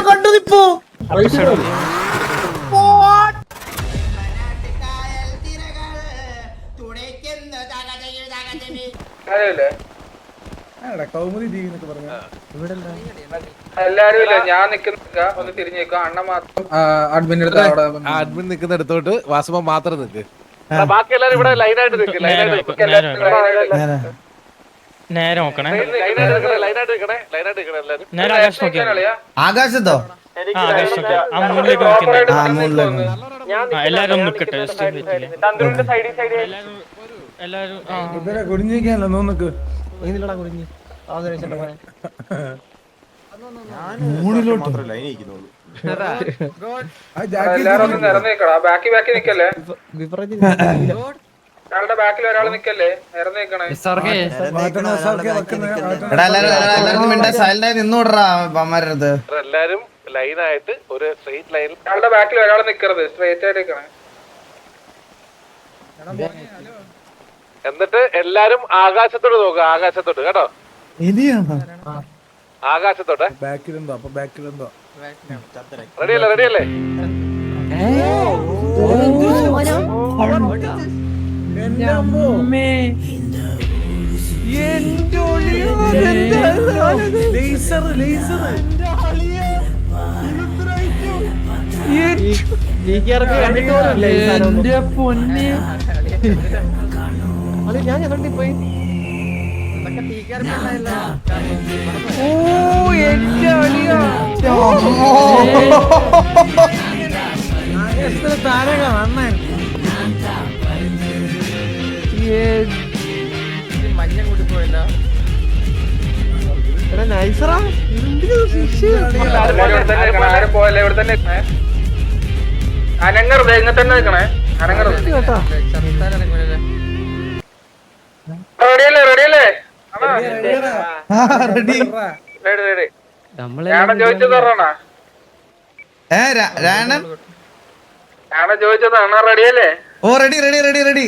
കണ്ടതിപ്പോ എല്ലാരും ഞാൻ നിക്കുന്ന ഒന്ന് തിരിഞ്ഞേക്കോ അണ്ണ മാത്രം അഡ്മിൻ നിക്കുന്നിടത്തോട്ട് വാസുമ മാത്രം നിക്ക്. ബാക്കി എല്ലാരും ഇവിടെ ലൈനായിട്ട് നിൽക്കും. നേരെ നോക്കണേ. ആകാശത്തോ എല്ലാരും നിക്കട്ടെ. എല്ലാരും കുടിഞ്ഞിരിക്കാനല്ലോ നോക്ക് എല്ലാരും ഒന്ന് നിറഞ്ഞേക്കടാ. ബാക്കി നിക്കല്ലേ, ഒരാളുടെ ബാക്കിൽ ഒരാൾ നിക്കല്ലേ, നിറഞ്ഞേക്കണേ. എല്ലാരും ലൈനായിട്ട് ഒരു സ്ട്രെയിറ്റ് ലൈനിൽ, ഒരാളുടെ ബാക്കിൽ ഒരാൾ നിക്കരുത്, സ്ട്രെയിറ്റ് ആയിട്ട് നിക്കണേ. എന്നിട്ട് എല്ലാരും ആകാശത്തോട്ട് നോക്കുക, ആകാശത്തോട്ട് കേട്ടോ, ആകാശത്തോട്ടെ. ബാക്കിലുണ്ടോ? അപ്പൊ ബാക്കിലുണ്ടോ? റെഡിയല്ലേ? റെഡിയല്ലേ? ഞാൻ പോയി. ഓ എന്റെ അളിയാ താരക അണ്ണൻ മഞ്ഞ കൂടി പോയല്ല. നൈസറാ ആരും പോയല്ലേ, ഇവിടെ തന്നെ അനങ്ങറുത്, ഇങ്ങനെ തന്നെ നിക്കണേ, അനങ്ങറുത്. റെഡിയല്ലേ? റെഡിയല്ലേ? ചോദിച്ചത് ചോദിച്ചത് അണ്ണാ റെഡിയല്ലേ? ഓ റെഡി റെഡി റെഡി റെഡി.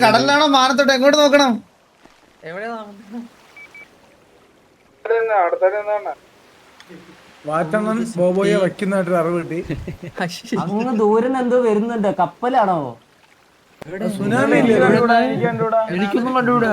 കടലിലാണോ മാനത്തോട്ട്? എങ്ങോട്ട് നോക്കണം? വാറ്റണ്ണൻ ബോബോയെ വയ്ക്കുന്നതായിട്ടൊരു അറിവ് കിട്ടി. അങ്ങ് ദൂരം എന്തോ വരുന്നുണ്ട്. കപ്പലാണോ? സുനാമി എനിക്കൊന്നും കണ്ടുകൂടാ.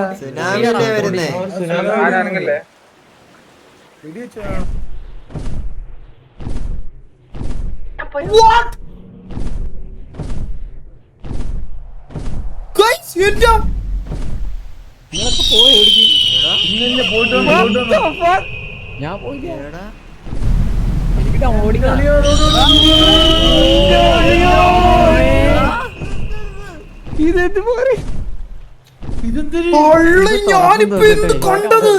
ഞാൻ പോയില്ല. ഞാനിപ്പോ എന്ത് കണ്ടത്?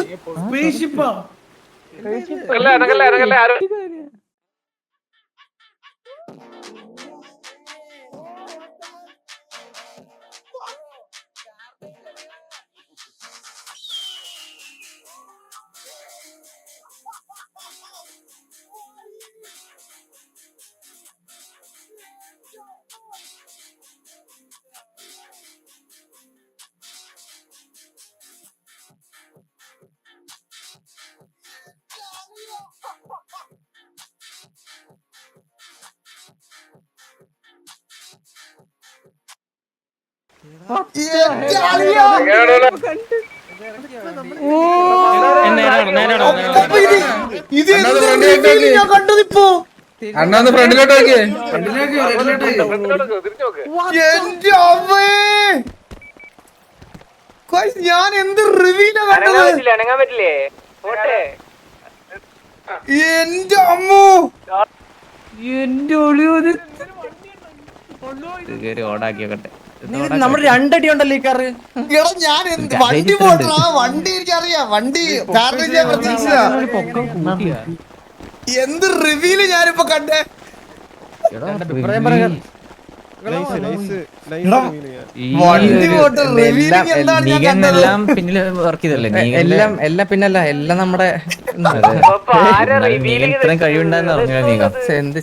കണ്ടതിപ്പോ അണ്ണാന്ന് ഫ്രണ്ടിലോട്ട് നോക്കിയേ. ഞാൻ എന്ത് റിവ്യൂലാ കണ്ടത്? എന്റെ അമ്മോ, എന്റെ ഓടാക്കിയോട്ടെ. നമ്മുടെ രണ്ടടി ഉണ്ടല്ലോ ഈ കാറ്. എടാ ഞാൻ വണ്ടി പോട്ടാ, വണ്ടി എനിക്കറിയാം, വണ്ടി കാരണം ഞാൻ പ്രതീക്ഷിച്ച എന്ത് റിവ്യൂല് ഞാനിപ്പോ കണ്ടേ. വണ്ടി പോട്ട് റിവീലിംഗ് എന്താണ് ഞാൻ കണ്ടത്? എല്ലാം പിന്നിൽ വർക്ക് ചെയ്തല്ലേ എല്ലാം പിന്നല്ല എല്ലാം നമ്മുടെ ഇത്രയും കഴിവുണ്ടാന്ന് പറഞ്ഞില്ല നീക എന്ത്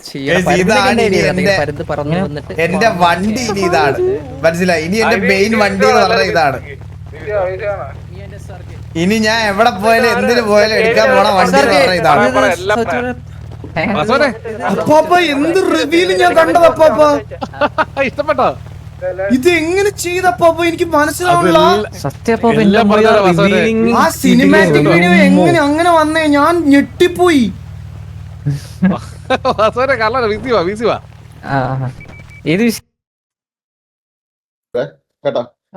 ഇതാണ് ഇനി ചെയ്യാൻ പരുന്ത് പറന്നു വന്നിട്ട് എന്റെ വണ്ടി ഇനി ഇതാണ് മനസ്സിലായി. ഇനി എന്റെ മെയിൻ വണ്ടി എന്ന് പറഞ്ഞ ഇതാണ്. ഇനി ഞാൻ എവിടെ പോയാലും എന്തിനു പോയാലും എടുക്കാൻ പോണ വണ്ടി എന്ന് പറഞ്ഞ ഇതാണ്. അപ്പാപ്പ എന്ത് റിവീല് ഞാൻ കണ്ടത് അപ്പാപ്പ. ഇഷ്ടപ്പെട്ടോ? ഇത് എങ്ങനെ ചെയ്തപ്പാപ്പ എനിക്ക് മനസ്സിലാവില്ല. ആ സിനിമാറ്റിക് വീഡിയോ എങ്ങനെ അങ്ങനെ വന്നേ ഞാൻ ഞെട്ടിപ്പോയി.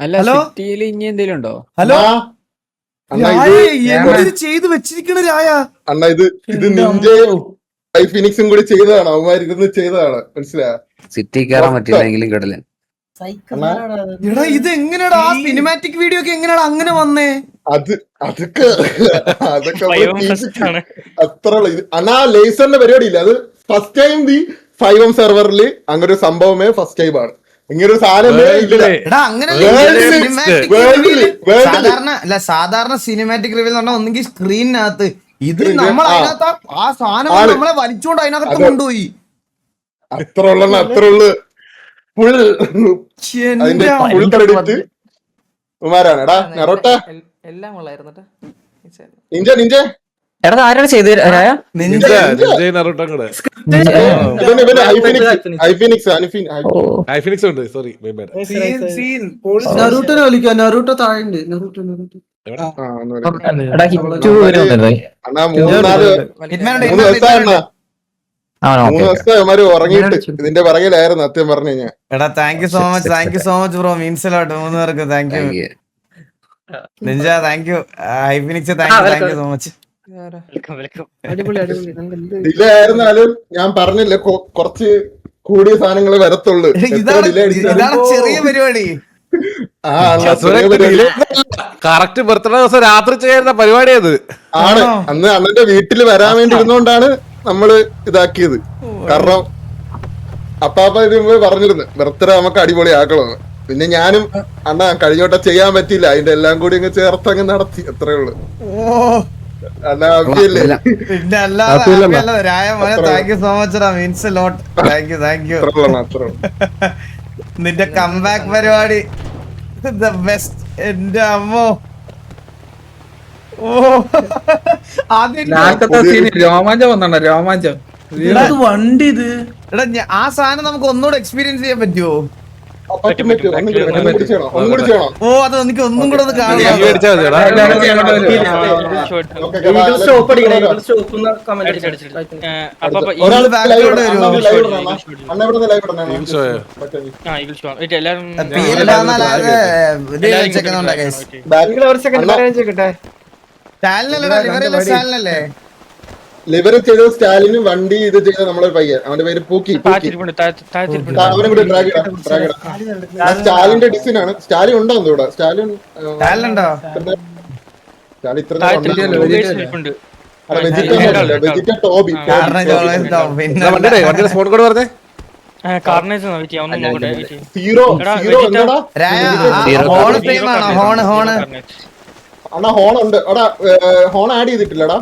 അല്ല സിറ്റിയിൽ ഇനി എന്തെങ്കിലും ഉണ്ടോ? ഹലോ എന്ത് ചെയ്ത് വെച്ചിരിക്കണ രായ? അണ്ണ ഇത് നിഞ്ചയും ഫിനിക്സും കൂടി ചെയ്തതാണ്. അവന്മാരിരുന്ന് ചെയ്തതാണ്. മനസ്സിലായ? സിറ്റി കയറാൻ പറ്റില്ലെങ്കിലും കിടലൻ. എടാ ഇത് എങ്ങനെയാടാ ആ സിനിമാറ്റിക് വീഡിയോ ഒക്കെ എങ്ങനെയാടാ അങ്ങനെ വന്നേ? അതൊക്കെ അത്ര അണ്ണാ ലേസറിന്റെ പരിപാടി ഇല്ല. അത് ഫസ്റ്റ് ടൈം ദി 5M സെർവറിൽ അങ്ങനെ ഒരു സംഭവമേ ഫസ്റ്റ് ടൈം ആണ്. ഇങ്ങനൊരു സാധനമേ ഇല്ല. എടാ അങ്ങനെ സാധാരണ സിനിമാറ്റിക് റിവ്യൂ എന്ന് പറഞ്ഞാൽ ഒന്നെങ്കിൽ സ്ക്രീനിനകത്ത്, ഇത് നമ്മൾ അതിനകത്ത് ആ സാധനം നമ്മളെ വലിച്ചോണ്ട് അതിനകത്ത് കൊണ്ടുപോയി. അത്ര ഉള്ളു ഫുൾ അതിന്റെ ഫുൾ ക്രെഡിറ്റ് ഉമാരാണ്. എടാ നെറോട്ട എല്ലാം കൊള്ളായിരുന്നു. നിഞ്ച എടാ ആരാണ് ചെയ്ത് ഉറങ്ങിയിട്ട് ഇതിന്റെ പിറകിലായിരുന്നു സത്യം പറഞ്ഞു കഴിഞ്ഞാൽ. എടാ thank you so much bro. Means a lot 3 പേർക്ക് thank you. Ninja thank you. ഹൈഫിനിക്സ് thank you so much. Delay ആയിരുന്നാലും ഞാൻ പറഞ്ഞില്ലേ കുറച്ച് കൂടിയ സാധനങ്ങൾ വരത്തുള്ളൂ. ഇതാണ് ചെറിയ പരിപാടി. കറക്റ്റ് ബർത്ത്ഡേ ദിവസം രാത്രി ചെയ്യുന്ന പരിപാടി അത് ആണ്. അന്ന് അണ്ണന്റെ വീട്ടിൽ വരാൻ വേണ്ടി ഇരുന്നോണ്ടാണ് നമ്മള് ഇതാക്കിയത്. കാരണം അപ്പാപ്പ ഇത് പറഞ്ഞിരുന്നു ബർത്ത്ഡേ നമുക്ക് അടിപൊളിയാക്കണമെന്ന്. പിന്നെ ഞാനും അണ്ണ കഴിഞ്ഞോട്ട ചെയ്യാൻ പറ്റിയില്ല. അതിന്റെ എല്ലാം കൂടി അങ്ങ് ചേർത്തങ്ങ് നടത്തി. അത്രേ ഉള്ളു. അണ്ണ പിന്നെ അല്ലാതെ രായ മോനെ thank you so much. Means lot. Thank you. നിന്റെ കംബാക്ക് പരിപാടി ദ ബെസ്റ്റ്. എന്റെ അമ്മോ. രോമാഞ്ചം വന്നോ? രോമാഞ്ചം വണ്ടി ഇത്. എടാ ആ സാധനം നമുക്ക് ഒന്നുകൂടെ എക്സ്പീരിയൻസ് ചെയ്യാൻ പറ്റുമോ? ഓ അത് എനിക്ക് ഒന്നും കൂടെ ഒന്ന് കാണാം. ഒരാൾ ബാക്കിലോട്ട് വരുമോ? സ്റ്റാലിനല്ലേ ലിവർ ചെയ്ത സ്റ്റാലിന് വണ്ടി ഇത് ചെയ്ത നമ്മളെ പയ്യൻ. അവന്റെ പേര് പൂക്കി. അവനെ കൂടെ സ്റ്റാലിന്റെ ഡിസൈൻ ആണ്. സ്റ്റാലിൻ ഉണ്ടോ ഇവിടെ? സ്റ്റാലിൻ ഇത്ര ടോബി ഹീറോ അണ്ണാ ഹോൺ ഉണ്ട്. എടാ ഹോൺ ആഡ് ചെയ്തിട്ടില്ലടാ.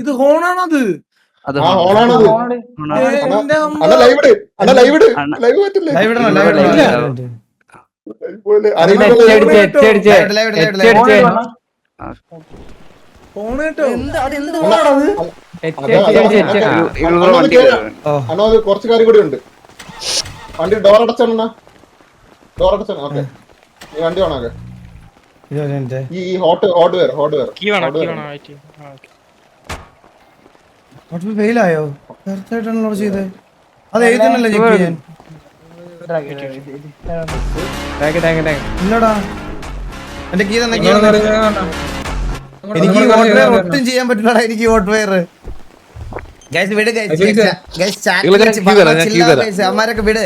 ഇത് ഹോണാണത്. കുറച്ച് കാര്യം കൂടി ഉണ്ട്. വണ്ടി ഡോർ അടച്ചാണ്. ഡോർ അടച്ചാണ്. ഓക്കെ വണ്ടി വേണോ? ഈ ഹോട്ട്വെയർ ഫെയിലായോ? കറക്റ്റായിട്ടാണല്ലോ ചെയ്തേ. അത് എഴുതണല്ലേ ചെക്ക് ചെയ്യാൻ? ഇല്ലടാ എന്റെ കീ തന്നെ. എനിക്ക് ഹോട്ട്വെയർ ഒട്ടും ചെയ്യാൻ പറ്റില്ലടാ. എനിക്ക് ഹോട്ട്വെയർ അമ്മാരൊക്കെ വിട്.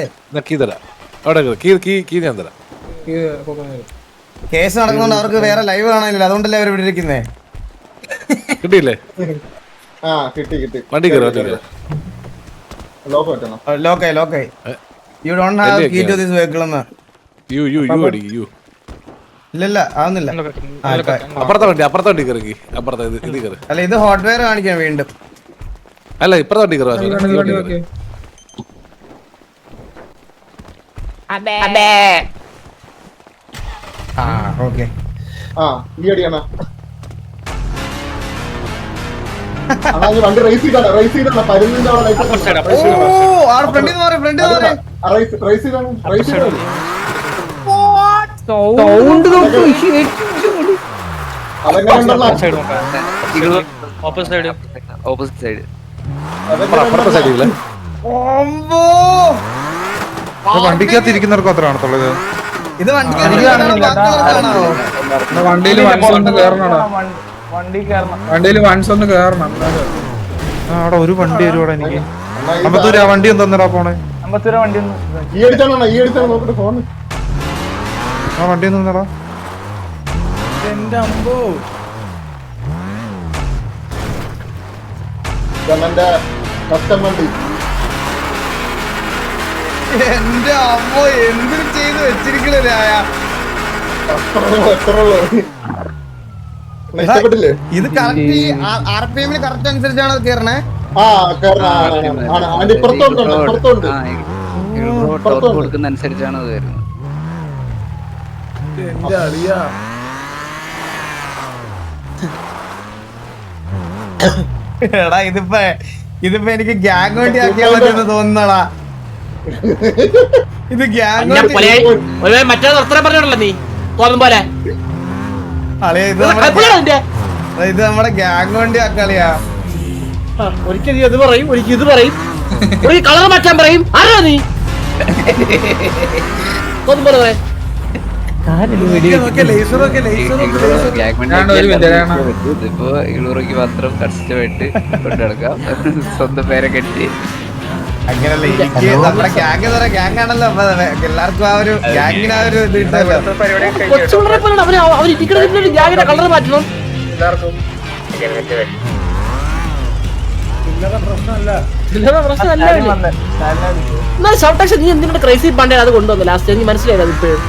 കേസ് നടക്കുന്നുണ്ട്, അവർക്ക് വേറെ ലൈവ് കാണാനില്ല, അതുകൊണ്ടല്ലേ അവർ ഇവിടെ ഇരിക്കുന്നേ. കിട്ടിയില്ലേ? ആ കിട്ടി കിട്ടി. വണ്ടി കയറി വണ്ടി കയറി. ലോക്ക് പറ്റണം. ലോക്കായി. You don't have key to this vehicle എന്ന്. യു അടിക്ക് യു. ഇല്ല ആവുന്നില്ല. അപ്പുറത്തെ വണ്ടി കയറി. അപ്പുറത്തെ ഇത് കയറി. അല്ല ഇത് ഹോട്ട്വെയർ കാണിക്കാൻ വീണ്ടും. അല്ല ഇപ്പുറത്തെ വണ്ടി കയറി. ഓക്കെ. ആ ഈ അടിയാണ്. വണ്ടി റേസ് ചെയ്താണ് പരുന്നിന്റെ അവിടെ ലൈറ്റ് റേസ് ചെയ്താണ്. ഓപ്പോസിറ്റ് സൈഡ് അപ്പുറത്തെ സൈഡില്ലേ? വണ്ടിക്കകത്ത് ഇരിക്കുന്നവർക്ക് അത്ര കാണത്തുള്ളത്. ഇത് വണ്ടിയിൽ വൺസ് ഒന്ന് കേറണം. അവിടെ ഒരു വണ്ടി വരുവാടാ എനിക്ക്. 50 രൂപ വണ്ടി എന്തെന്നാ പോണേ? 50 രൂപ വണ്ടി ഒന്ന് ഈ അടിച്ചാണോ നോക്കിട്ട് ഫോൺ. ആ വണ്ടി ഒന്നാടാ. എന്റെ അമ്പോ എന്റെ കസ്റ്റം വണ്ടി. എന്റെ അമ്മോ എന്തിനു ചെയ്ത് വെച്ചിരിക്കണേ. ഇഷ്ടപ്പെട്ടില്ലേ? ഇത് കറക്റ്റ് RPM കറക്റ്റ് അനുസരിച്ചാണ് കേറണേ. ആ അതിന്റെ ഇപ്പുറത്തോണ്ട്. കൊടുക്കുന്ന അനുസരിച്ചാണ് അത് വരുന്നത്. എന്റെ അറിയാ എടാ ഇതിപ്പോ എനിക്ക് ഗ്യാങ് വേണ്ടി ആക്കിയാൽ മതിയെന്ന് തോന്നുന്നടാ. ഇത് ഗ്യാങ് മറ്റേ പറഞ്ഞോളൂ നീ തോന്നും പോലെ. ഇത് നമ്മുടെ ഗ്യാങ് വേണ്ടി ആക്കളിയാ. ഒരിക്കൽ ഇത് പറയും, ഒരിക്കൽ ഇത് പറയും, ഒരു കളർ മാറ്റാൻ പറയും. ആരാ നീ തോന്നും പോലെ പറയാം. ഇതിപ്പോ 7 രൂപയ്ക്ക് മാത്രം കഷ്ടപ്പെട്ട് കൊണ്ടുനടക്കാം. സ്വന്തം പേരെ കെട്ടി അങ്ങനല്ല. എനിക്ക് നമ്മുടെ ഗ്യാങ് ആണല്ലോ. എല്ലാവർക്കും ആ ഒരു ഗ്യാങ്ങിന് ആ ഒരു ഇത് കിട്ടല്ലോ. കൊച്ചുപിള്ളേരെ പോലെയാണ് അവർ ഇരിക്കുന്ന ഗ്യാങ്ങിന്റെ കളർ മാറ്റണം. നീ എന്തിനാ ക്രൈസി പാണ്ടേ അത് കൊണ്ടുവന്നു ലാസ്റ്റ്? എനിക്ക് മനസ്സിലായത് ഇപ്പോഴും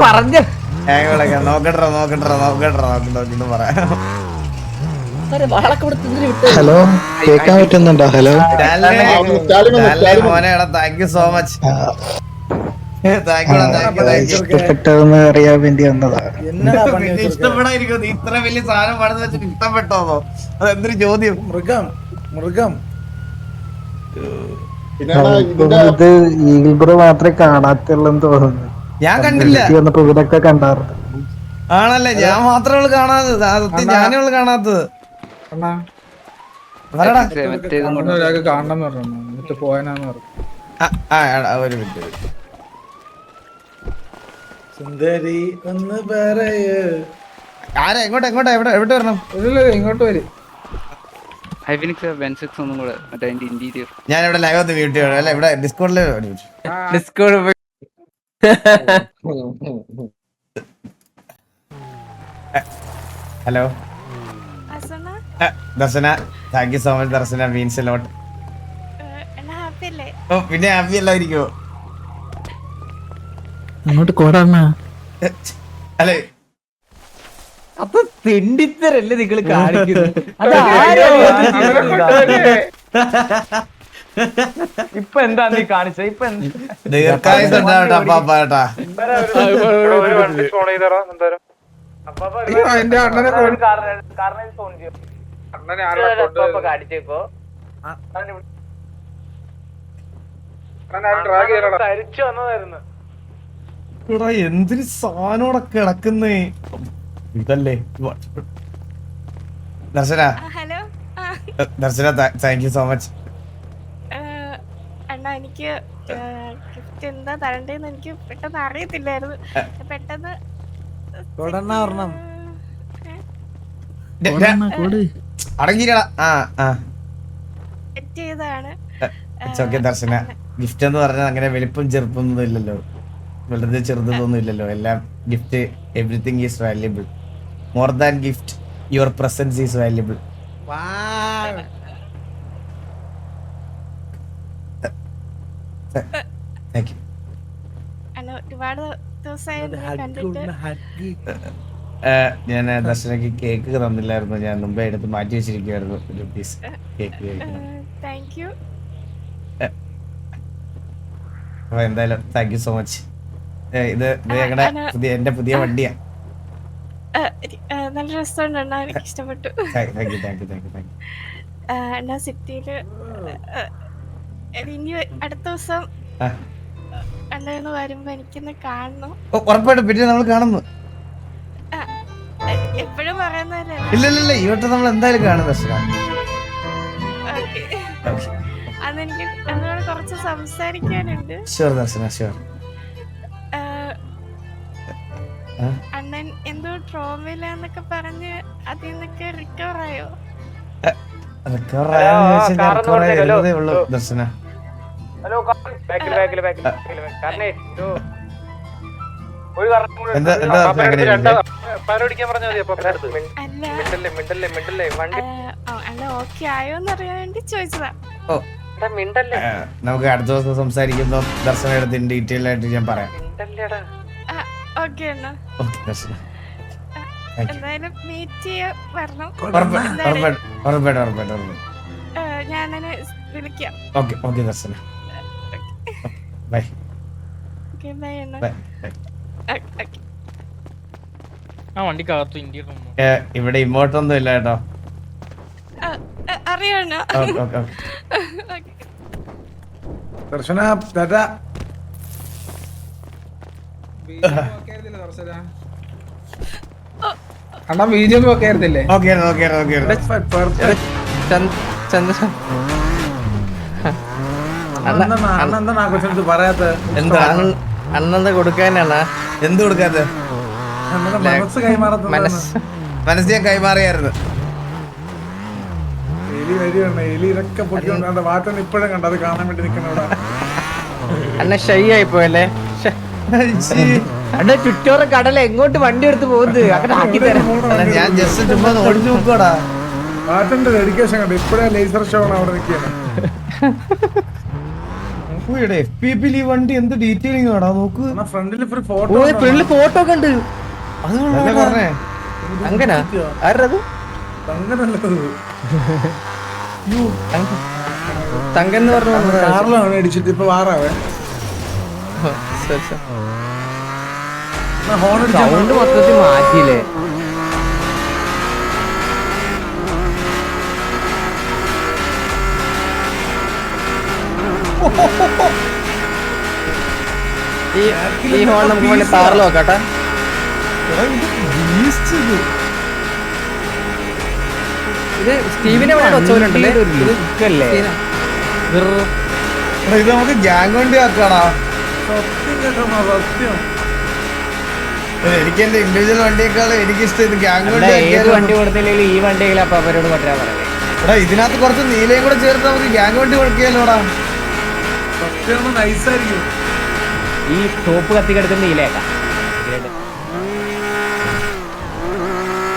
പറഞ്ഞ നോക്കട്ടെ പറയാം. ഹലോ കേക്കാൻ പറ്റുന്നുണ്ടോ? ഹലോ മോനെ എടാ താങ്ക് യു സോ മച്ച്. ഇഷ്ടപ്പെട്ടതെന്ന് അറിയാൻ വേണ്ടി വന്നതാ. ഇഷ്ടപ്പെടാതിരിക്കും. ഇത്ര വലിയ സാധനം പണിത് വെച്ചിട്ട് ഇഷ്ടപ്പെട്ടോന്നോ? അതെന്തൊരു ചോദ്യം. മൃഗം ഇത് ഈഗിൾ ബ്രോ മാത്രമേ കാണാത്തുള്ളെന്ന് തോന്നുന്നു. ഞാൻ കണ്ടില്ല. വന്നപ്പോ ഇവരൊക്കെ കണ്ടാറുണ്ട്. ആണല്ലേ? ഞാൻ മാത്രമേ കാണാത്തത്. സത്യം ഞാനേ കാണാത്തത്. ഒരാൾക്ക് കാണണം പറഞ്ഞു എന്നിട്ട് പോയനാന്ന് പറഞ്ഞു. ഒരു മിനിറ്റ്. സുന്ദരി ഒന്ന് പറയ്. ആരാ എങ്ങോട്ടാ എവിടെ വരണം? ഇങ്ങോട്ട് വരും. ഞാൻ ഇവിടെ ലൈവ് ഒന്ന് മ്യൂട്ട് ചെയ്യണം. അല്ല ഇവിടെ ഡിസ്കോഡില് hello Darshana. Thank you so much Darshana. Means a lot. Oh പിന്നെ ഹാപ്പി അല്ലായിരിക്കോ? അങ്ങോട്ട് കോടാണ. അല്ലേ അപ്പൊ തെണ്ടിത്തരല്ലേ നിങ്ങള് കാണിക്കുന്നത്? ഇപ്പൊ എന്താ നീ കാണിച്ചത്? ഇപ്പൊ ദീർഘായുസുണ്ടാവട്ടെ. എന്റെ അണ്ണനെ കാണിച്ചേക്കോ. തരിച്ചു വന്നതായിരുന്നു. എന്തൊരു സാധനോടൊക്കെ കിടക്കുന്നേ. ഇതല്ലേ ദർശന. ദർശന താങ്ക് യു സോ മച്ച്. അണ്ണാ എനിക്ക് ഗിഫ്റ്റ് എന്താ തരണ്ടേന്ന് എനിക്ക് പെട്ടെന്ന് അറിയത്തില്ലായിരുന്നു. പെട്ടെന്ന് അടങ്ങിയില്ലടാ. സെറ്റ് ചെയ്തതാണ്. It's okay Darshana. ഗിഫ്റ്റ് എന്ന് പറഞ്ഞാൽ അങ്ങനെ വലിപ്പം ചെറുപ്പൊന്നും ഇല്ലല്ലോ, വളരെ ചെറുതൊന്നും ഇല്ലല്ലോ. എല്ലാം gift, everything is valuable. More than gift, your presence is valuable. Thank you. അണ്ണ ഒരുപാട് ദിവസമായി നിന്നെ കണ്ടിട്ട്. ഞാൻ ദർശനക്ക് കേക്ക് തന്നില്ലായിരുന്നു, ഞാൻ മുമ്പേ എടുത്ത് മാറ്റി വെച്ചിരിക്കുവായിരുന്നു ഒരു പീസ് കേക്ക് കഴിക്കണം. Thank you. അപ്പൊ എന്തായാലും താങ്ക് യു സോ മച്ച്. ഇത് ഞങ്ങളുടെ എന്റെ പുതിയ വണ്ടിയാ. നല്ല രസമുണ്ട് അണ്ണ, എനിക്ക് ഇഷ്ടപ്പെട്ടു. Thank you thank you thank you thank you. അണ്ണ സിറ്റിയില് ഇനി അടുത്ത ദിവസം അണ്ണന്ന് വരുമ്പോ എനിക്കൊന്ന് കാണണം. ഉറപ്പായിട്ടും പിന്നെ നമ്മൾ കാണുന്നു. എപ്പോഴും പറയുന്നല്ലേ. ഇല്ല ഈ വട്ടം നമ്മൾ എന്തായാലും കാണും ദർശന. അതെനിക്ക് എന്നോട് കുറച്ച് സംസാരിക്കാനുണ്ട്. ഷുവർ ദർശന ഷുവർ. അണ്ണൻ എന്തോ ട്രോമയിലാന്നൊക്കെ പറഞ്ഞ് അതിൽ നിന്നൊക്കെ റിക്കവർ ആയോ? ദർശന അല്ല ഓക്കെ ആയോന്ന് അറിയാൻ വേണ്ടി ചോദിച്ചതാ. നമുക്ക് അടുത്ത ദിവസം സംസാരിക്കുമ്പോ ദർശന എടുത്ത് ഡീറ്റെയിൽ ആയിട്ട് ഞാൻ പറയാം. ഓക്കെ അണ്ണ. ദർശന എന്തായാലും മീറ്റ് ചെയ്യാൻ വരണം. ഉറപ്പായിട്ടും ഞാൻ വിളിക്കാം. Okay Darshana bye. Okay bye അണ്ണ. ആ വണ്ടിക്കകത്ത് ഇന്ത്യ ഇവിടെ ഇമോട്ടൊന്നും ഇല്ല കേട്ടോ. അറിയണ ദർശന അണ്ണാ വീഡിയോ ഒക്കെ ആയിരുന്നില്ലേ? പറയാത്ത അന്നെന്താ കൊടുക്കാനാണ്? എന്ത് കൊടുക്കാത്ത? മനസ്സ് കൈമാറുന്ന മനസ്സ് ഞാൻ കൈമാറിയായിരുന്നു. എലി വരികയാണ്, എലിയിലൊക്കെ പൊട്ടിക്കൊണ്ടാണ് വാറ്റൻ ഇപ്പോഴും കണ്ടത് കാണാൻ വേണ്ടി നിൽക്കുന്നവിടെ. അന്ന ഷൈ ആയി പോയല്ലേ? അണ്ണ ചുറ്റോറ കടല എങ്ങോട്ട് വണ്ടി എടുത്ത് പോകുന്നത്? ഞാൻ ജസ്റ്റ് ചുമ്മാ ഓടിച്ചു നോക്കോടാ. വാറ്റന്റെ ഡെഡിക്കേഷൻ കണ്ടു. ഇപ്പഴേ ലേസർ ഷോ ആണ് അവിടെ നിൽക്കുകയാണ്. ഈ വണ്ടി എന്ത് ഡീറ്റെയിലിംഗ് ആടാ നോക്ക്. ഫ്രണ്ടിൽ ഫോട്ടോ ഫോട്ടോ ഒക്കെ ഉണ്ട്. പറഞ്ഞേ അങ്ങനെ ആരത്? തങ്കന്ന് പറഞ്ഞു കാറിലാണ് അടിച്ചിട്ട് ഇപ്പൊ വാറാവേ. സൗണ്ട് മൊത്തത്തിൽ മാറ്റിയില്ലേ? ഈ ഹോൺ നമുക്ക് വേണ്ടി താറിൽ നോക്കാട്ടെ. ഇത് സ്റ്റീവിനെ വെച്ചോലുണ്ടല്ലേ? ഇത് നമുക്ക് ഗ്യാങ് വണ്ടി ആക്കാടാ. എനിക്ക് എന്റെ ഇൻഡിവിജ്വൽ വണ്ടിയേക്കാളും എനിക്കിഷ്ടം ഇത് ഗ്യാങ് വണ്ടി. ഏത് വണ്ടി കൊടുത്തില്ലെങ്കിൽ ഈ വണ്ടിയെങ്കിലും അപ്പൊ അവരോട് പറ്റാൻ പറയാം. എടാ ഇതിനകത്ത് കുറച്ച് നീലയും കൂടെ ചേർത്ത് നമുക്ക് ഗ്യാങ് വണ്ടി കൊടുക്കിയല്ലോടാ. നൈസായിരിക്കും. ഈ ടോപ്പ് കത്തിക്കെടുക്കുന്ന നീലയേക്കാം.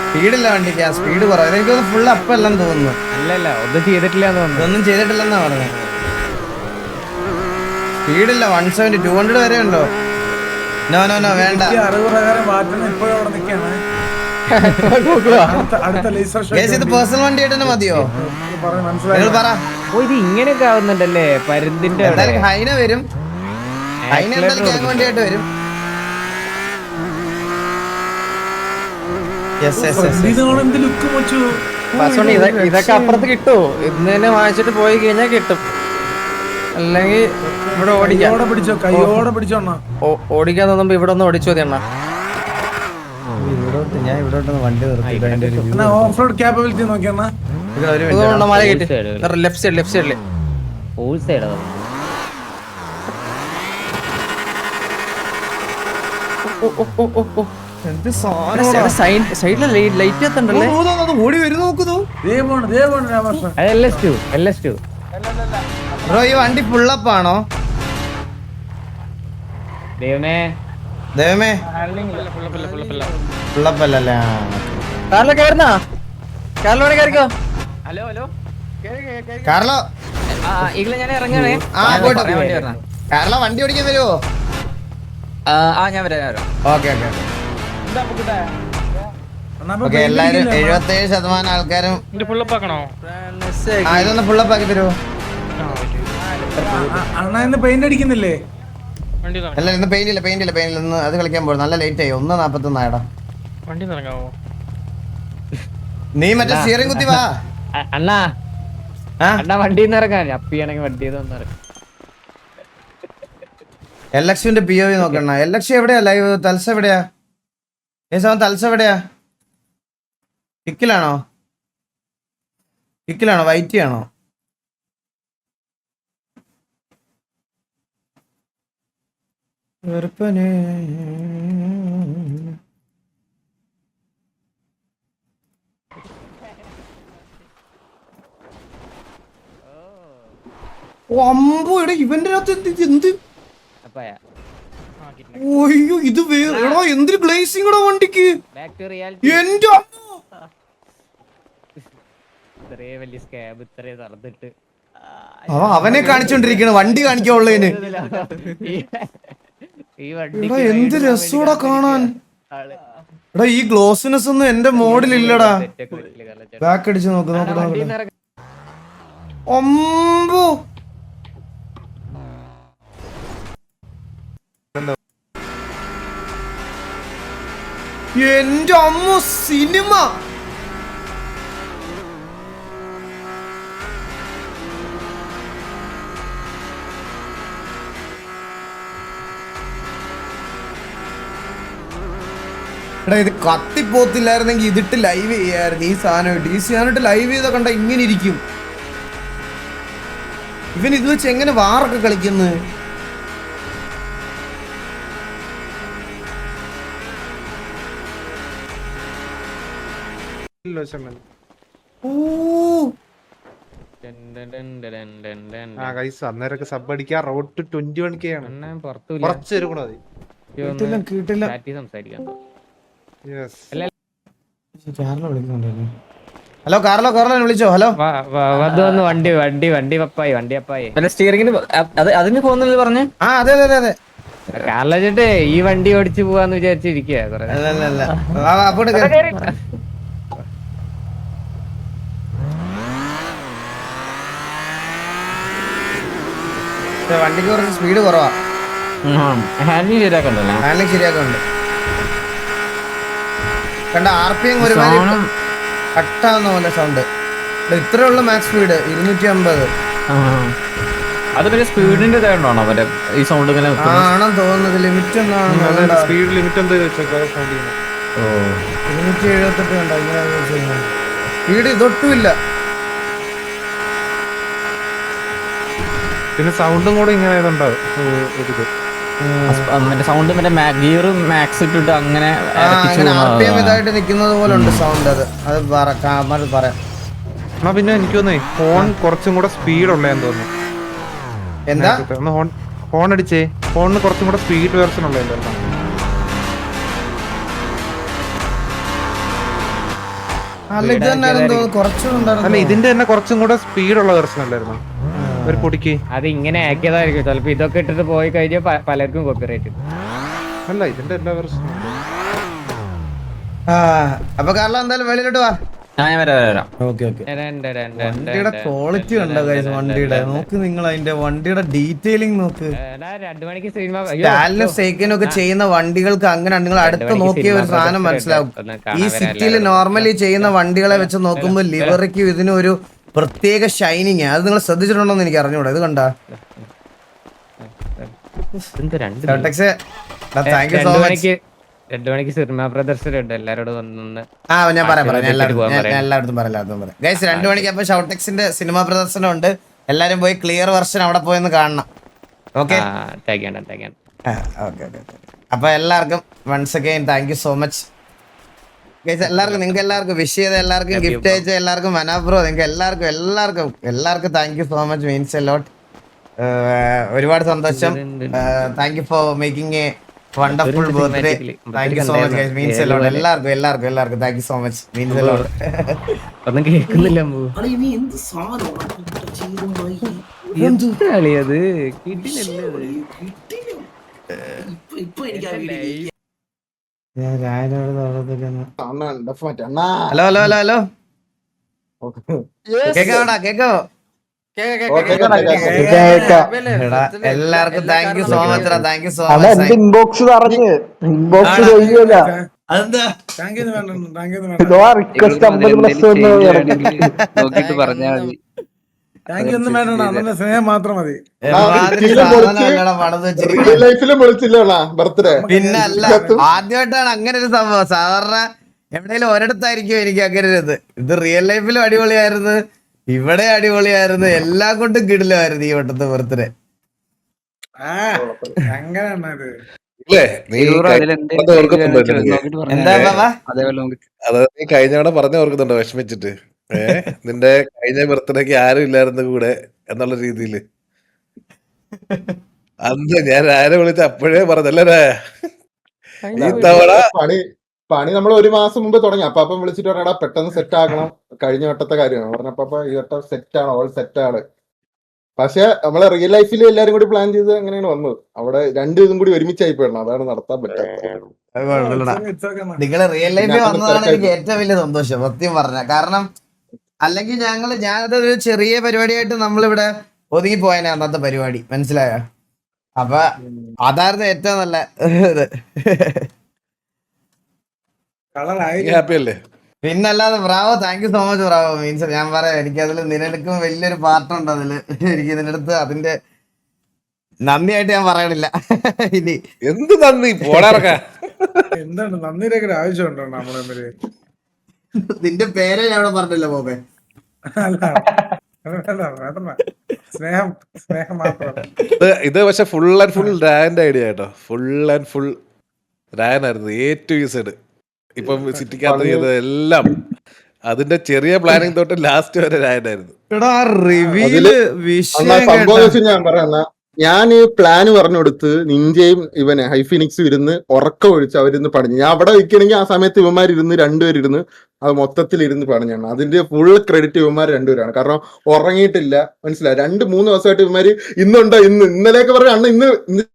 സ്പീഡില്ല വണ്ടിക്ക്, സ്പീഡ് കുറവ്. എനിക്കൊന്ന് ഫുൾ അപ്പല്ലെന്ന് തോന്നുന്നു. അല്ലല്ല ഒന്നും ചെയ്തിട്ടില്ലെന്ന് തോന്നുന്നു. ഒന്നും ചെയ്തിട്ടില്ലെന്നാ പറഞ്ഞത്. സ്പീഡില്ല. 170 200 വരെ ഉണ്ടോ? നോ വേണ്ട. ഇത് പേഴ്സണൽ വണ്ടി ആയിട്ട് തന്നെ മതിയോ? നിങ്ങൾ പറ. ഇത് ഇങ്ങനെയൊക്കെ ആവുന്നുണ്ടല്ലേ? പരുന്തിന്റെ ഹൈന വരും. ഹൈന എന്തായാലും ഗ്യാങ് വണ്ടി ആയിട്ട് വരും. ഇതൊക്കെ അപ്പുറത്ത് കിട്ടുമോ? ഇന്ന് തന്നെ വാങ്ങിച്ചിട്ട് പോയി കഴിഞ്ഞാൽ കിട്ടും. അല്ലെങ്കിൽ ഇവിടെ ഓടിക്കാൻ പിടിച്ചോ, കൈയോടെ പിടിച്ചോ. ഓടിക്കാൻ തോന്നുമ്പോ ഇവിടെ ഒന്ന് ഓടിച്ചു മതി. ഞാൻ ഇവിടെ വണ്ടി നിർത്തി ഓഫ് റോഡ് ക്യാപ്പബിലിറ്റി നോക്കിയാ മല കിട്ടി. ലെഫ്റ്റ് സൈഡില് സൈഡില് ലൈറ്റ് എത്തണ്ടല്ലേ? ഓടി വരും നോക്കുന്നു. LS2 ബ്രോ ഈ വണ്ടി ഫുള്ളപ്പാണോ? ദൈവമേ ദൈവമേ ഫുള്ളപ്പല്ലേ? കാറിലോ കയറുന്നാ? കാറിലോ കയറിക്കോ. ഹലോ ഹലോ കാർലോ ഈഗിളെ ഞാൻ ഇറങ്ങണേ. കാർലോ വണ്ടി ഓടിക്കാൻ വരുമോ? ഞാൻ വരാം. Okay okay okay. എല്ലാരും 77% ആൾക്കാരും ഫുള്ളപ്പാക്കണോ? ഇതൊന്ന് ഫുള്ളപ്പ് ആക്കി തരുമോ? അണ്ണാ ഇന്ന് പെയിന്റ് അടിക്കുന്നില്ലേ? വണ്ടി അല്ല ഇന്ന് പെയിന്റ് ഇല്ല ഇന്ന് അത് കളിക്കാൻ പോകും. നല്ല ലേറ്റ് ആയി. 1:41 ആയടാ. വണ്ടി ഇറങ്ങാവോ? നീ മറ്റേ സ്റ്റിയറിംഗ് കുത്തി വാ അണ്ണാ. അണ്ണാ വണ്ടിന്ന് ഇറങ്ങാൻ അപ്പിയാണെങ്കിൽ വണ്ടി എലക്ഷന്റെ POV നോക്കണ. എലക്ഷൻ എവിടെയാ? ലൈവ് തൽസ എവിടെയാ? തൽസ എവിടെയാ? കിക്കിലാണോ വൈറ്റി ആണോ? വെറുപ്പനെ അമ്പോ എടാ ഇവന്റെ എന്ത് ഒയ്യോ ഇത് എടാ എന്തൊരു ഗ്ലേസിംഗ് എടാ വണ്ടിക്ക്. എന്റെ അവനെ കാണിച്ചോണ്ടിരിക്കണ വണ്ടി കാണിക്കാനുള്ളതിന്. എന്ത് രസോടാ കാണാൻ. എടാ ഈ ഗ്ലോസിനെസ് ഒന്നും എന്റെ മോഡിലില്ലടാ. ബാക്ക് അടിച്ച് നോക്ക്. ഒമ്പോ എന്റെ അമ്മ സിനിമ. എടാ ഇത് കത്തിപ്പോത്തില്ലായിരുന്നെങ്കിൽ ഇതിട്ട് ലൈവ് ചെയ്യായിരുന്നു. ഈ സാധനമായിട്ട് ലൈവ് ചെയ്ത കണ്ട ഇങ്ങനെ ഇരിക്കും. ഇവൻ ഇത് വെച്ച് എങ്ങനെ വാറൊക്കെ കളിക്കുന്നു? അന്നേരൊക്കെ സബ് അടിക്കാൻ റോഡ് ടു 21K ആണ്. കുറച്ച് ഹലോ കാർലോ വിളിച്ചോ? ഹലോ വണ്ടി വണ്ടി വണ്ടി പപ്പായി വണ്ടി അപ്പായി സ്റ്റിയറിംഗിന് അതിന് പോകുന്നില്ല പറഞ്ഞു. അതെ അതെ അതെ. കാർലോ ചേട്ടേ ഈ വണ്ടി ഓടിച്ചു പോവാന്ന് വിചാരിച്ചിരിക്കുക. വണ്ടിക്ക് കുറച്ച് സ്പീഡ് കുറവാ. ഹാൻഡിൽ ശരിയാക്കുന്നുണ്ട്. കണ്ട RPM ഒരുമാതിരി കട്ടാവുന്ന പോലെ സൗണ്ട്. ഇത്രയുള്ള മാക്സ് സ്പീഡ് 250. അത് പിന്നെ സ്പീഡിന്റെ ആണോ മറ്റേ ഈ സൗണ്ട് ഇങ്ങനെ ആണെന്ന് തോന്നുന്നത്. ലിമിറ്റ് ഒന്നാണ്. സ്പീഡ് ലിമിറ്റ് എന്താ 278 ഉണ്ടോ? സ്പീഡ് ഇതൊട്ടുമില്ല. പിന്നെ സൗണ്ടും കൂടെ ഇങ്ങനെ മറ്റേ സൗണ്ട് മറ്റേ ഗിയർ മാക്സ് ഇട്ടിട്ട് അങ്ങനെ RPM ഇതായിട്ട് നിൽക്കുന്നത് പോലെ ഉണ്ട് സൗണ്ട്. അത് പറയാം. പിന്നെ എനിക്ക് തോന്നേ ഫോൺ കുറച്ചും കൂടെ സ്പീഡ് ഉള്ളതെന്ന് തോന്നുന്നു. എന്താ ഹോൺ അടിച്ചേ? ഫോണിന് കുറച്ചും കൂടെ സ്പീഡ് വേർഷൻ ഉള്ളതല്ലോ. അല്ല ഇതിന്റെ തന്നെ കുറച്ചും കൂടെ സ്പീഡുള്ള വേർഷൻ അല്ലായിരുന്നു ഒരു പൊടിക്ക്. അത് ഇങ്ങനെ ആക്കിയതായിരിക്കും ചിലപ്പോ. ഇതൊക്കെ ഇട്ടിട്ട് പോയി കഴിഞ്ഞാൽ പലർക്കും കോപ്പിറൈറ്റ്. അല്ല ഇതിന്റെ എല്ലാ വേർഷനും. അപ്പൊ കാരണം എന്തായാലും വെളിയിലോട്ട് വാ. വണ്ടിയുടെ ക്വാളിറ്റി ഉണ്ടോ ഗൈസ്? വണ്ടിയുടെ നോക്ക് നിങ്ങൾ. അതിന്റെ വണ്ടിയുടെ ഡീറ്റെയിലിംഗ് നോക്ക്. 2 മണിക്ക് സിനിമ ഒക്കെ ചെയ്യുന്ന വണ്ടികൾക്ക് അങ്ങനെ നിങ്ങൾ അടുത്ത് നോക്കിയ ഒരു സാധനം മനസ്സിലാവും. ഈ സിറ്റിയിൽ നോർമലി ചെയ്യുന്ന വണ്ടികളെ വെച്ച് നോക്കുമ്പോൾ ലിവറിക്കും ഇതിനും ഒരു പ്രത്യേക ഷൈനിങ്. അത് നിങ്ങൾ ശ്രദ്ധിച്ചിട്ടുണ്ടോന്ന് എനിക്ക് അറിഞ്ഞൂടാ. ഇത് കണ്ടാ? Thank you so much. 2 മണിക്ക് സിനിമ പ്രദർശനം എല്ലാരോടും വന്ന്. ഞാൻ പറയാം എല്ലായിടത്തും പറയാം ഗൈസ്. 2 മണിക്ക് അപ്പൊ ഷൗട്ടെക്സിന്റെ സിനിമ പ്രദർശനം ഉണ്ട്. എല്ലാരും പോയി ക്ലിയർ വെർഷൻ അവിടെ പോയെന്ന് കാണണം. ഓക്കെ അപ്പൊ എല്ലാവർക്കും once again thank you so much guys. നിങ്ങൾക്ക് എല്ലാവർക്കും വിഷ് ചെയ്ത എല്ലാവർക്കും ഗിഫ്റ്റ് അയച്ച എല്ലാവർക്കും മനാബ്രോ നിങ്ങൾക്ക് എല്ലാവർക്കും thank you so much. Means a lot. ഒരുപാട് സന്തോഷം. Thank you for making a wonderful birthday. Thank you so much guys. Means a lot. എല്ലാവർക്കും thank you so much. Means a lot. ഒന്നും കേൾക്കുന്നില്ല അത് ഹലോ ഹലോ ഹലോ ഹലോ കേക്കാവടാ? കേക്കാവോ? എല്ലാവർക്കും thank you so much. Thank you so much. Inbox പറഞ്ഞു inbox ചെയ്യൂല. അതെന്താ? റിക്വസ്റ്റ് 50+ നോക്കിട്ട് പറഞ്ഞാൽ മതി. സ്നേഹം മാത്രം മതി. റിയൽ ലൈഫിലും വിളിച്ചില്ലണ ബർത്ത്ഡേ. പിന്നെ അല്ല, ആദ്യമായിട്ടാണ് അങ്ങനെ ഒരു സംഭവം. സാധാരണ എവിടെയെങ്കിലും ഒരിടത്തായിരിക്കും എനിക്ക് അങ്ങനെ ഒരു ഇത് റിയൽ ലൈഫിലും അടിപൊളിയായിരുന്നു, ഇവിടെ അടിപൊളിയായിരുന്നു, എല്ലാം കൊണ്ടും കിടിലമായിരുന്നു ഈ വട്ടത്തെ ബർത്ത്ഡേ. ഇല്ലേ നീ എന്താ ബാബാ? അതായത് നീ കഴിഞ്ഞ തവണ പറഞ്ഞ ഓർക്കുന്നുണ്ടോ വിഷമിച്ചിട്ട്? നിന്റെ കഴിഞ്ഞ ബർത്ത്ഡേക്ക് ആരും ഇല്ലായിരുന്നു കൂടെ എന്നുള്ള രീതിയില്. അന്ന് ഞാൻ ആരെ വിളിച്ച അപ്പോഴേ പറഞ്ഞല്ലേ ഈ തവണ പണി നമ്മൾ 1 മാസം മുമ്പ് തുടങ്ങി. അപ്പം വിളിച്ചിട്ട് പറഞ്ഞാ പെട്ടെന്ന് സെറ്റ് ആക്കണം, കഴിഞ്ഞ വട്ടത്തെ കാര്യമാണ് പറഞ്ഞപ്പ ഈ വട്ടം സെറ്റ് ആണ്, ഓൾ സെറ്റ് ആണ്. പക്ഷെ നമ്മളെ റിയൽ ലൈഫിൽ എല്ലാരും കൂടി പ്ലാൻ ചെയ്ത് അങ്ങനെയാണ് വന്നത്. അവിടെ 2 ഇതും കൂടി ഒരുമിച്ചായി പോയണം, അതാണ് നടത്താൻ പറ്റാത്തത്. നിങ്ങള് റിയൽ ലൈഫിൽ വന്നതാണ് എനിക്ക് ഏറ്റവും വലിയ സന്തോഷം സത്യം പറഞ്ഞ. കാരണം അല്ലെങ്കിൽ ഞാനതൊരു ചെറിയ പരിപാടിയായിട്ട് നമ്മളിവിടെ ഒതുങ്ങി പോയനെ അന്നത്തെ പരിപാടി, മനസ്സിലായ? അപ്പൊ അതായിരുന്നു ഏറ്റവും നല്ല ഇത്. ഹാപ്പി അല്ലേ? പിന്നല്ലാതെ Bravo, thank you so much Bravo. Means ഞാൻ പറയാം, എനിക്കതിൽ നിനക്കും വലിയൊരു പാർട്ടുണ്ട് അതില്. എനിക്ക് ഇതിന്റെ അടുത്ത് അതിന്റെ നന്ദിയായിട്ട് ഞാൻ പറയണില്ല. ഇനി എന്ത് നന്ദി പോടാറക്ക. എന്താണ് നന്ദിയുടെ ആവശ്യമുണ്ടോ നമ്മളെ? നിന്റെ പേരെ ഞാൻ അവിടെ പറഞ്ഞില്ല ബോബേ. സ്നേഹം മാത്രം. ഇത് പക്ഷെ ഫുൾ ആൻഡ് ഫുൾ രായന്റെ ഐഡിയ കേട്ടോ. ഫുൾ ആൻഡ് ഫുൾ രായനായിരുന്നു A to Z. ഇപ്പം സിറ്റിക്കകത്ത് ചെയ്തത് എല്ലാം അതിന്റെ ചെറിയ പ്ലാനിങ് തൊട്ട് ലാസ്റ്റ് വരെ രായനായിരുന്നു. സംഭവം ഞാൻ പറയാ, ഞാൻ ഈ പ്ലാന് പറഞ്ഞു കൊടുത്ത് നിന്റെയും ഇവനെ ഹൈഫിനിക്സും ഇരുന്ന് ഉറക്കം ഒഴിച്ച് അവരിന്ന് പണിഞ്ഞു. ഞാൻ അവിടെ വെക്കണമെങ്കിൽ ആ സമയത്ത് ഇവന്മാരിരുന്ന് 2 പേരിരുന്ന് അത് മൊത്തത്തിൽ ഇരുന്ന് പണിഞ്ഞാണ്. അതിന്റെ ഫുൾ ക്രെഡിറ്റ് ഇവന്മാർ 2 പേരാണ്. കാരണം ഉറങ്ങിയിട്ടില്ല, മനസ്സിലായി. 2-3 ദിവസമായിട്ട് ഇവന്മാര് ഇന്നുണ്ടോ ഇന്നലെയൊക്കെ പറഞ്ഞ അണ്ണ ഇന്ന്